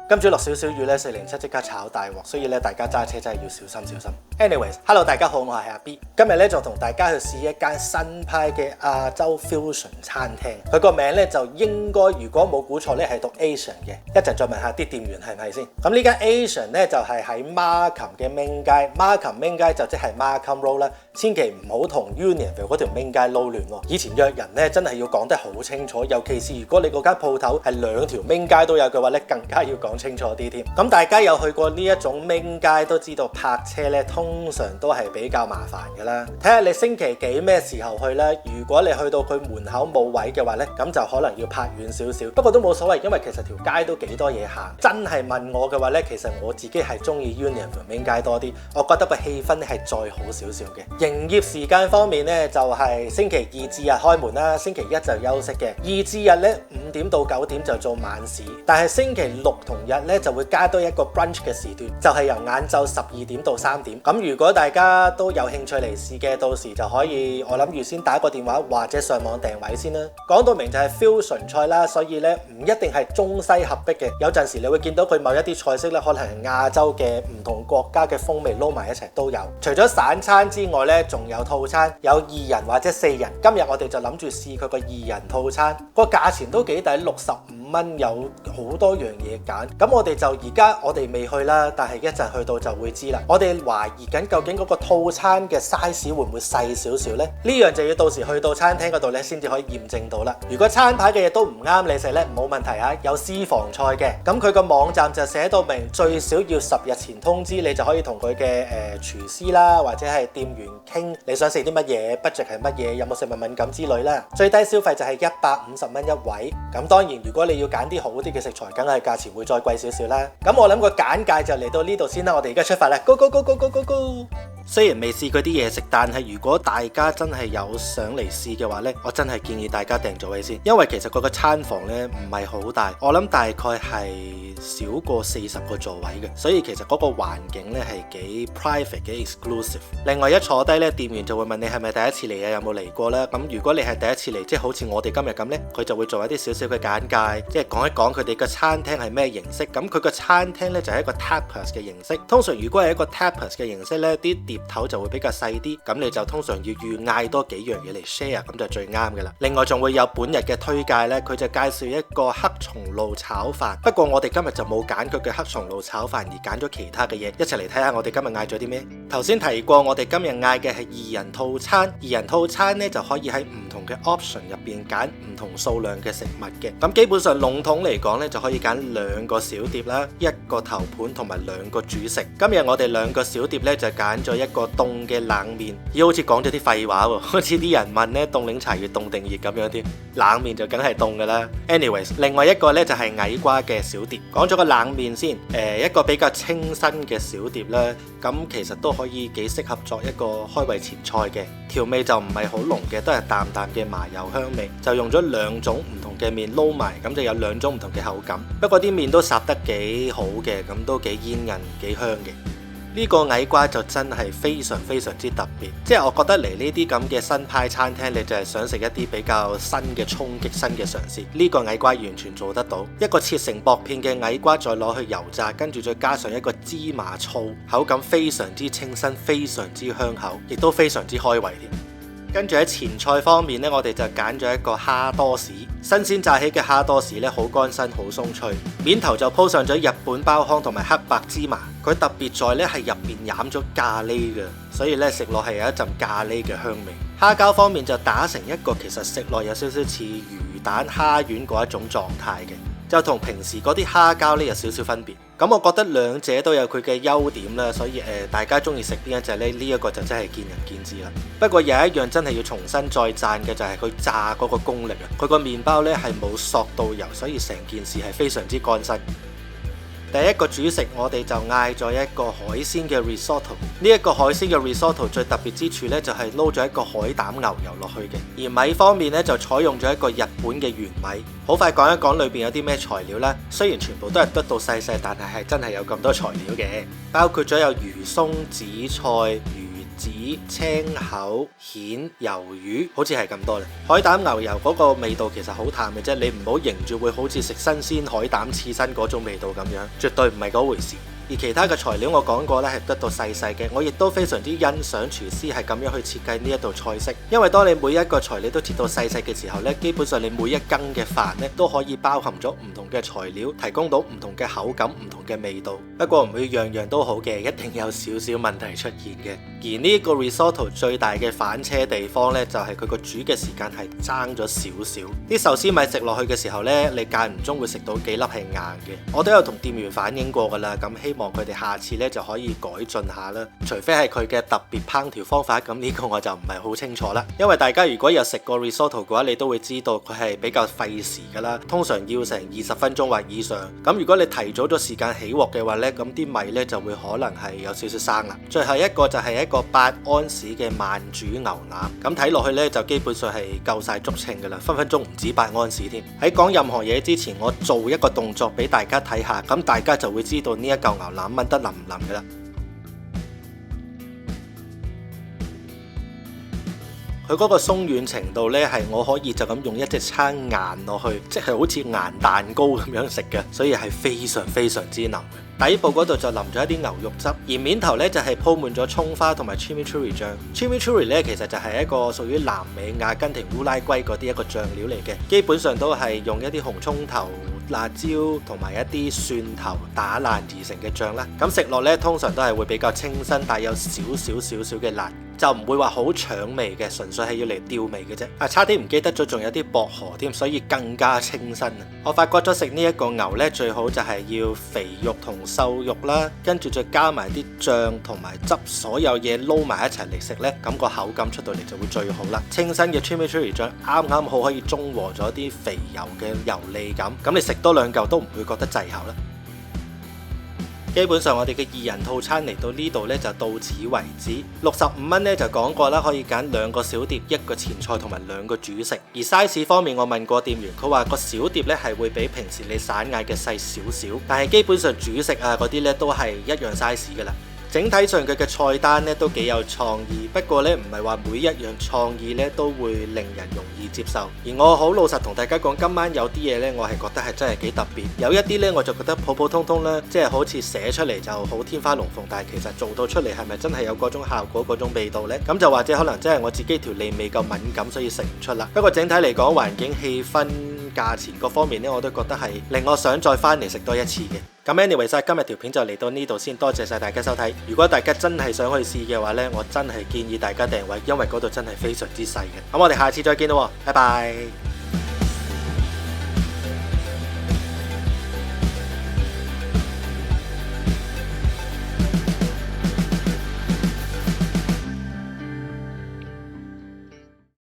今朝落少少雨咧，407即刻炒大鑊，所以咧大家揸車真係要小心。Anyways，hello 大家好，我係阿 B， 今日咧就同大家去試一間新派嘅亞洲 fusion 餐廳，佢個名咧就應該如果冇估錯咧係讀 Asian 嘅，一陣再問下啲店員係唔係先。咁呢間 Asian 咧就係喺 Markham 嘅 Main 街 ，Markham Main 街就即係 Markham Road 啦，千祈唔好同 Unionville 嗰條 Main 街撈亂喎。以前約人咧真係要講得好清楚，尤其是如果你嗰間鋪頭係兩條 Main 街都有嘅話咧，更加要講清楚啲添。咁大家有去過呢一種 Main 街都知道泊車咧通常都係比較麻煩嘅啦。睇下你星期幾咩時候去啦。如果你去到佢門口冇位嘅話咧，咁就可能要泊遠少少。不過都冇所謂，因為其實條街都幾多嘢行。真係問我嘅話咧，其實我自己係中意 Unionville Main 街多啲。我覺得個氣氛係再好少少嘅。營業時間方面咧，就係星期二至日開門啦，星期一就休息嘅。二至日咧5點到9點就做晚市，但係星期六同日咧就會加多一個 brunch 嘅時段，就係由晏晝12點到3點。咁如果大家都有興趣嚟試嘅，到時就可以我諗預先打個電話或者上網訂位先啦。講到明就係 fusion 菜啦，所以咧唔一定係中西合璧嘅。有陣時你會見到佢某一啲菜式咧，可能係亞洲嘅唔同國家嘅風味撈埋一齊都有。除咗散餐之外咧，仲有套餐，有2人或者4人。今日我哋就諗住試佢個2人套餐，個價錢都幾抵，65蚊，有好多樣嘢揀。咁我哋就而家我哋未去啦，但係一陣去到就會知啦。我哋懷疑緊究竟嗰個套餐嘅 size 會唔會細少少呢？呢樣就要到時去到餐廳嗰度咧先至可以驗證到啦。如果餐牌嘅嘢都唔啱你食咧，冇問題啊，有私房菜嘅。咁佢個網站就寫到明，最少要10日前通知你就可以同佢嘅廚師啦，或者係店員傾你想食啲乜嘢，budget係乜嘢，有冇食物敏感之類啦。最低消費就係150蚊一位。咁當然如果你要揀啲好啲嘅食材，梗係價錢會再貴少少啦。咁我諗個簡介就嚟到呢度先啦，我哋而家出發啦 ，Go go go go go go go！雖然未試過啲嘢食，但係如果大家真係有想嚟試嘅話呢，我真係建議大家訂咗位先，因為其實嗰個餐房呢唔係好大，我諗大概係少過40個座位嘅，所以其實嗰個環境呢係幾 private 幾 exclusive。另外一坐低呢，店員就會問你係咪第一次嚟啊，有冇嚟過啦？咁如果你係第一次嚟，即係好似我哋今日咁呢，佢就會做一啲少少嘅簡介，即係講一講佢哋個餐廳係咩形式。咁佢個餐廳呢就係一個 tapas 嘅形式。通常如果係一個 tapas 嘅形式呢，啲碟頭就會比較細啲，咁你就通常要預嗌多幾樣嘢嚟 share， 咁就最啱嘅啦。另外仲會有本日嘅推介呢，佢就介紹一個黑松露炒飯。不過我哋今日就冇揀佢嘅黑松露炒飯，而揀咗其他嘅嘢，一齊嚟睇下我哋今日嗌咗啲咩。頭先提過我哋今日嗌嘅係2人套餐，2人套餐呢就可以喺唔同嘅 option 入邊揀唔同數量嘅食物嘅。咁基本上籠統嚟講呢，就可以揀2個小碟啦，1個頭盤同埋2個主食。今日我哋2個小碟呢，就揀咗一個凍嘅冷麵，好似講咗啲廢話喎，好似啲人問呢凍檸茶要凍定熱咁樣添，冷麵就梗係凍噶啦。Anyways， 另外一個呢就係矮瓜嘅小碟，講咗個冷麵先，一個比較清新嘅小碟啦，咁其實都可以幾適合作一個開胃前菜嘅，調味就唔係好濃嘅，都係淡淡嘅麻油香味，就用咗2種唔同嘅麵撈埋，咁就有2種唔同嘅口感。不過啲麵都烚得幾好嘅，咁都幾煙韌幾香嘅。呢個矮瓜就真係非常非常之特別，即係我覺得嚟呢啲咁嘅新派餐廳，你就係想食一啲比較新嘅衝擊、新嘅嘗試。呢個矮瓜完全做得到，一個切成薄片嘅矮瓜，再攞去油炸，跟住再加上一個芝麻醋，口感非常之清新，非常之香口，亦都非常之開胃添。跟住喺前菜方面呢，我哋就揀咗一個蝦多士，新鮮炸起嘅蝦多士呢，好乾身好鬆脆，面頭就鋪上咗日本包糠同埋黑白芝麻，佢特別在呢係入邊染咗咖喱嘅，所以呢食落係有一陣咖喱嘅香味。蝦膠方面就打成一個其實食落有少少似魚蛋蝦丸嗰一種狀態嘅，就同平時嗰啲蝦膠呢有少少分別。咁我覺得兩者都有佢嘅優點啦，所以大家中意食邊一隻呢？呢一個就真係見仁見智啦。不過有一樣真係要重新再讚嘅就係佢炸嗰個功力啊！佢個麵包呢係冇索到油，所以成件事係非常之乾身。第一個主食我哋就嗌咗一個海鮮嘅 risotto。呢一個海鮮嘅 risotto 最特別之處呢，就係撈咗一個海膽牛油落去嘅，而米方面呢，就採用咗一個日本嘅原米。好快講一講裏邊有啲咩材料啦。雖然全部都係剁到細細，但係真係有咁多材料嘅，包括咗有魚鬆、紫菜、魚子、青口、蜆、魷魚，好似係咁多咧。海膽牛油嗰個味道其實好淡嘅啫，你唔好認住會好似食新鮮海膽刺身嗰種味道咁樣，絕對唔係嗰回事。而其他嘅材料我講過咧，係得到細細嘅，我亦都非常之欣賞廚師係咁樣去設計呢一道菜式，因為當你每一個材料都切到細細嘅時候咧，基本上你每一羹嘅飯咧都可以包含咗唔同嘅材料，提供到唔同嘅口感、唔同嘅味道。不過唔會樣樣都好嘅，一定有少少問題出現嘅。而呢一個 risotto 最大嘅反車地方咧，就係佢個煮嘅時間係爭咗少少。啲壽司米食落去嘅時候咧，你間唔中會食到幾粒係硬嘅。我都有同店員反映過噶啦，咁希望佢哋下次咧就可以改進下啦。除非係佢嘅特別烹調方法，咁呢個我就唔係好清楚啦。因為大家如果有食過 risotto 嘅話，你都會知道佢係比較費時噶啦，通常要成20分鐘或以上。咁如果你提早咗時間起鑊嘅話咧，咁啲米咧就會可能係有少少生啦。最後一個就係一個8安士嘅慢煮牛腩，咁睇落去咧就基本上係夠晒足稱噶啦，分分鐘唔止8安士添。喺講任何嘢之前，我做一個動作俾大家睇下，咁大家就會知道呢一嚿牛腩炆得腍唔腍噶啦。佢嗰個鬆軟程度呢，係我可以就咁用一隻叉硬落去，即係好似硬蛋糕咁樣食嘅，所以係非常非常之腍。底部嗰度就淋咗一啲牛肉汁，而面頭呢就係鋪滿咗蔥花同埋 chimichurri 醬。chimichurri 呢其實就係一個屬於南美阿根廷烏拉圭嗰啲一個醬料嚟嘅，基本上都係用一啲紅葱頭、辣椒同埋一啲蒜頭打爛而成嘅醬啦。咁食落呢，通常都係會比較清新，但有少少嘅辣，就唔會話好搶味嘅，純粹係要嚟吊味嘅啫。差啲唔記得咗，仲有啲薄荷添，所以更加清新啊！我發覺咗食呢一個牛呢，最好就係要肥肉同瘦肉啦，跟住再加埋啲醬同埋汁，所有嘢撈埋一齊嚟食呢，咁個口感出到嚟就會最好啦。清新嘅 chimichurri 醬啱啱好可以中和咗啲肥油嘅油膩感，咁你食多兩嚿都唔會覺得滯口啦。基本上我哋嘅2人套餐嚟到呢度呢，就到此為止。65蚊呢就講過啦，可以揀2個小碟、1個前菜同埋2個主食。而 size 方面，我問過店員，佢話個小碟呢係會比平時你散嗌嘅細少少，但係基本上主食啊嗰啲呢都係一樣 size 噶啦。整體上佢嘅菜單咧都幾有創意，不過咧唔係話每一樣創意咧都會令人容易接受。而我好老實同大家講，今晚有啲嘢咧，我係覺得係真係幾特別。有一啲咧我就覺得普普通通啦，即係好似寫出嚟就好天花龍鳳，但係其實做到出嚟係咪真係有嗰種效果、嗰種味道呢？咁就或者可能真係我自己條脷未夠敏感，所以食唔出啦。不過整體嚟講，環境、氣氛、價錢各方面咧，我都覺得係令我想再翻嚟食多一次嘅。咁 anyway 今日條片就嚟到呢度先，多謝晒大家收睇。如果大家真係想去試嘅話呢，我真係建議大家訂位，因為嗰度真係非常之細嘅。咁我哋下次再見咯，拜拜。